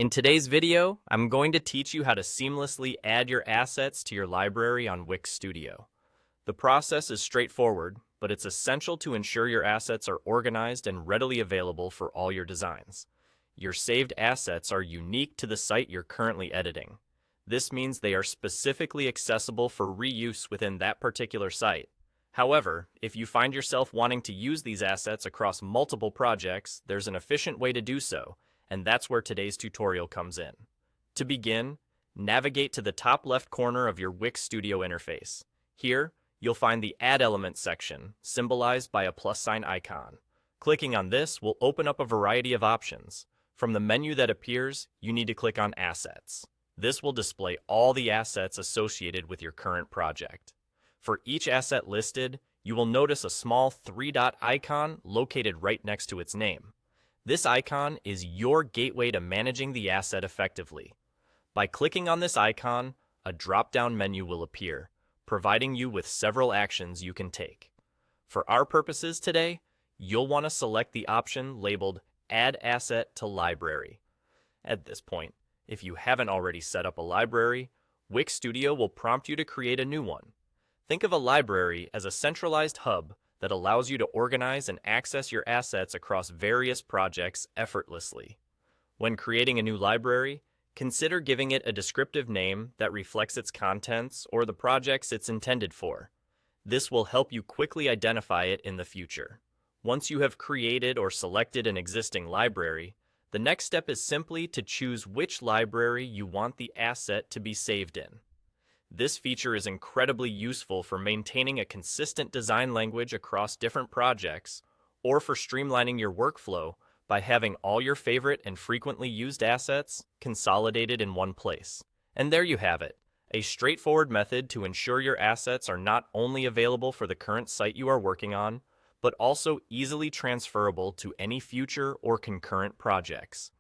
In today's video, I'm going to teach you how to seamlessly add your assets to your library on Wix Studio. The process is straightforward, but it's essential to ensure your assets are organized and readily available for all your designs. Your saved assets are unique to the site you're currently editing. This means they are specifically accessible for reuse within that particular site. However, if you find yourself wanting to use these assets across multiple projects, there's an efficient way to do so, and that's where today's tutorial comes in. To begin, navigate to the top left corner of your Wix Studio interface. Here, you'll find the Add Elements section, symbolized by a plus sign icon. Clicking on this will open up a variety of options. From the menu that appears, you need to click on Assets. This will display all the assets associated with your current project. For each asset listed, you will notice a small three-dot icon located right next to its name. This icon is your gateway to managing the asset effectively. By clicking on this icon, a drop-down menu will appear, providing you with several actions you can take. For our purposes today, you'll want to select the option labeled Add Asset to Library. At this point, if you haven't already set up a library, Wix Studio will prompt you to create a new one. Think of a library as a centralized hub that allows you to organize and access your assets across various projects effortlessly. When creating a new library, consider giving it a descriptive name that reflects its contents or the projects it's intended for. This will help you quickly identify it in the future. Once you have created or selected an existing library, the next step is simply to choose which library you want the asset to be saved in. This feature is incredibly useful for maintaining a consistent design language across different projects, or for streamlining your workflow by having all your favorite and frequently used assets consolidated in one place. And there you have it, a straightforward method to ensure your assets are not only available for the current site you are working on, but also easily transferable to any future or concurrent projects.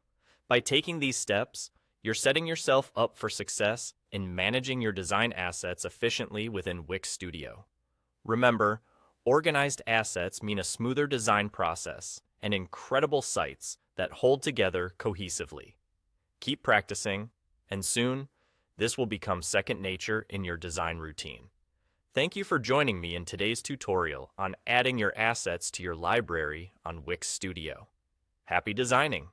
By taking these steps, you're setting yourself up for success in managing your design assets efficiently within Wix Studio. Remember, organized assets mean a smoother design process and incredible sites that hold together cohesively. Keep practicing, and soon, this will become second nature in your design routine. Thank you for joining me in today's tutorial on adding your assets to your library on Wix Studio. Happy designing!